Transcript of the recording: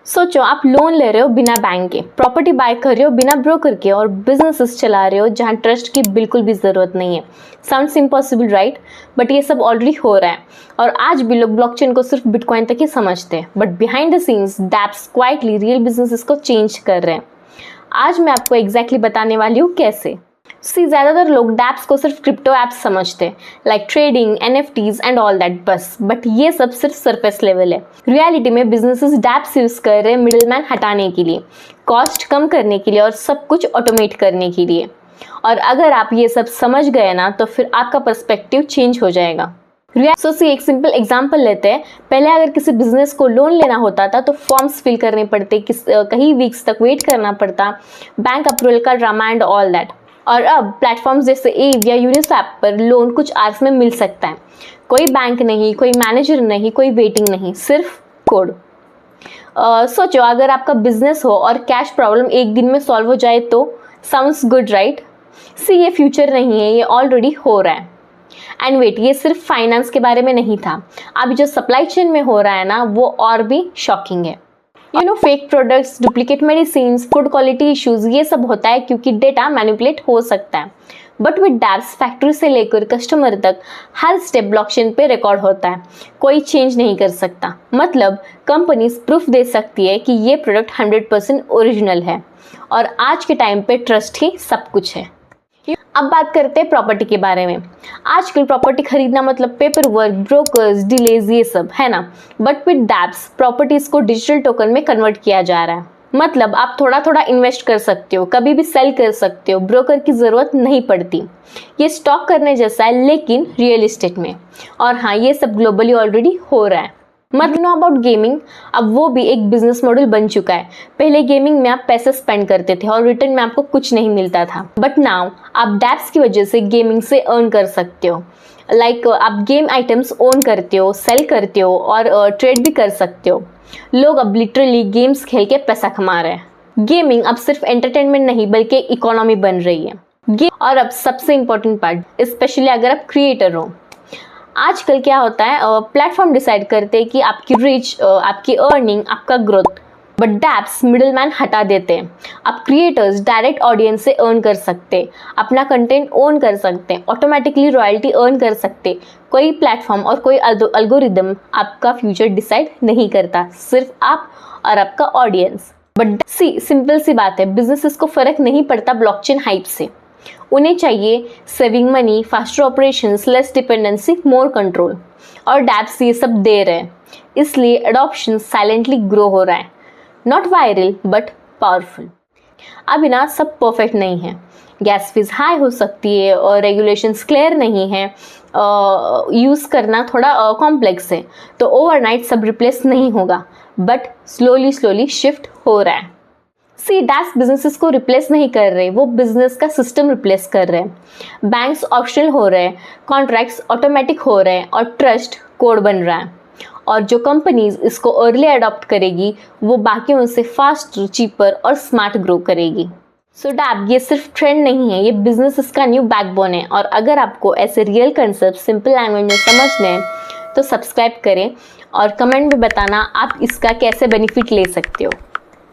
सोचो आप लोन ले रहे हो बिना बैंक के, प्रॉपर्टी बाय कर रहे हो बिना ब्रोकर के और बिजनेसेस चला रहे हो जहां ट्रस्ट की बिल्कुल भी ज़रूरत नहीं है। साउंड्स इम्पॉसिबल राइट, बट ये सब ऑलरेडी हो रहा है और आज भी लोग ब्लॉकचेन को सिर्फ बिटकॉइन तक ही समझते हैं, but behind the scenes dapps quietly real businesses को चेंज कर रहे हैं। आज मैं आपको एग्जैक्टली बताने वाली हूँ कैसे। ज़्यादातर लोग डैप्स को सिर्फ क्रिप्टो ऐप्स समझते हैं, like trading, NFTs and all that, बस। बट ये सब सिर्फ सरफेस लेवल है। रियलिटी में बिजनेसेस डैप्स यूज कर रहे हैं मिडिलमैन हटाने के लिए, कॉस्ट कम करने के लिए और सब कुछ ऑटोमेट करने के लिए। और अगर आप ये सब समझ गए ना तो फिर आपका पर्सपेक्टिव चेंज हो जाएगा। एक सिंपल एग्जांपल लेते हैं। पहले अगर किसी बिजनेस को लोन लेना होता था तो फॉर्म्स फिल करने पड़ते, कई वीक्स तक वेट करना पड़ता, बैंक अप्रूवल का ड्रामा एंड ऑल दैट। और अब प्लेटफॉर्म्स जैसे एव या यूनिस्वैप पर लोन कुछ आवर्स में मिल सकता है। कोई बैंक नहीं, कोई मैनेजर नहीं, कोई वेटिंग नहीं, सिर्फ कोड। सोचो अगर आपका बिजनेस हो और कैश प्रॉब्लम एक दिन में सॉल्व हो जाए तो साउंड्स गुड राइट। ये फ्यूचर नहीं है, ये ऑलरेडी हो रहा है। एंड वेट, ये सिर्फ फाइनेंस के बारे में नहीं था, अभी जो सप्लाई चेन में हो रहा है ना वो और भी शॉकिंग है। Fake products, duplicate medicine, food quality issues, ये सब होता है क्योंकि डेटा मैनिपुलेट हो सकता है। बट विद डैप्स फैक्ट्री से लेकर कस्टमर तक हर स्टेप ब्लॉकचेन पे रिकॉर्ड होता है, कोई चेंज नहीं कर सकता। मतलब कंपनीज प्रूफ दे सकती है कि ये प्रोडक्ट 100% ओरिजिनल है और आज के टाइम पे ट्रस्ट ही सब कुछ है। अब बात करते हैं प्रॉपर्टी के बारे में। आजकल प्रॉपर्टी खरीदना मतलब पेपर वर्क, ब्रोकर्स, डिलेज, ये सब है ना। बट विद डैप्स प्रॉपर्टीज को डिजिटल टोकन में कन्वर्ट किया जा रहा है। मतलब आप थोड़ा थोड़ा इन्वेस्ट कर सकते हो, कभी भी सेल कर सकते हो, ब्रोकर की ज़रूरत नहीं पड़ती। ये स्टॉक करने जैसा है लेकिन रियल एस्टेट में। और हाँ, ये सब ग्लोबली ऑलरेडी हो रहा है। नो अबाउट गेमिंग, अब वो भी एक बिजनेस मॉडल बन चुका है। पहले गेमिंग में आप पैसे स्पेंड करते थे और रिटर्न में आपको कुछ नहीं मिलता था, बट नाउ आप डैप्स की वजह से गेमिंग से अर्न कर सकते हो। लाइक आप गेम आइटम्स ओन करते हो, सेल करते हो और ट्रेड भी कर सकते हो। लोग अब लिटरली गेम्स खेल के पैसा कमा रहे हैं। गेमिंग अब सिर्फ एंटरटेनमेंट नहीं बल्कि इकोनॉमी बन रही है। और अब सबसे इम्पोर्टेंट पार्ट, स्पेशली अगर आप क्रिएटर हो। आजकल क्या होता है, प्लेटफॉर्म डिसाइड करते हैं कि आपकी रीच, आपकी अर्निंग, आपका ग्रोथ, बट डैप्स मिडिलमैन हटा देते हैं। आप क्रिएटर्स डायरेक्ट ऑडियंस से अर्न कर सकते, अपना कंटेंट ओन कर सकते हैं, ऑटोमेटिकली रॉयल्टी अर्न कर सकते। कोई प्लेटफॉर्म और कोई एल्गोरिदम आपका फ्यूचर डिसाइड नहीं करता, सिर्फ आप और आपका ऑडियंस। बट सिंपल सी बात है, बिजनेसेस को फर्क नहीं पड़ता ब्लॉकचेन हाइप से। उन्हें चाहिए saving money, faster operations, less dependency, more control. और डैप्स ये सब दे रहे हैं, इसलिए अडॉप्शन साइलेंटली ग्रो हो रहा है। Not viral but powerful. अभी ना सब परफेक्ट नहीं है, गैस फीस हाई हो सकती है और रेगुलेशंस क्लियर नहीं है, यूज़ करना थोड़ा कॉम्प्लेक्स है, तो ओवरनाइट सब रिप्लेस नहीं होगा, बट स्लोली शिफ्ट हो रहा है। डैप्स बिजनेसेस को रिप्लेस नहीं कर रहे, वो बिजनेस का सिस्टम रिप्लेस कर रहे हैं। बैंक्स ऑप्शनल हो रहे हैं, कॉन्ट्रैक्ट्स ऑटोमेटिक हो रहे हैं और ट्रस्ट कोड बन रहा है। और जो कंपनीज इसको अर्ली अडॉप्ट करेगी वो बाकियों से फास्ट, चीपर और स्मार्ट ग्रो करेगी। डैप ये सिर्फ ट्रेंड नहीं है, ये बिजनेस का न्यू बैकबोन है। और अगर आपको ऐसे रियल कंसेप्ट सिंपल लैंग्वेज में समझने हैं तो सब्सक्राइब करें और कमेंट में बताना आप इसका कैसे बेनिफिट ले सकते हो।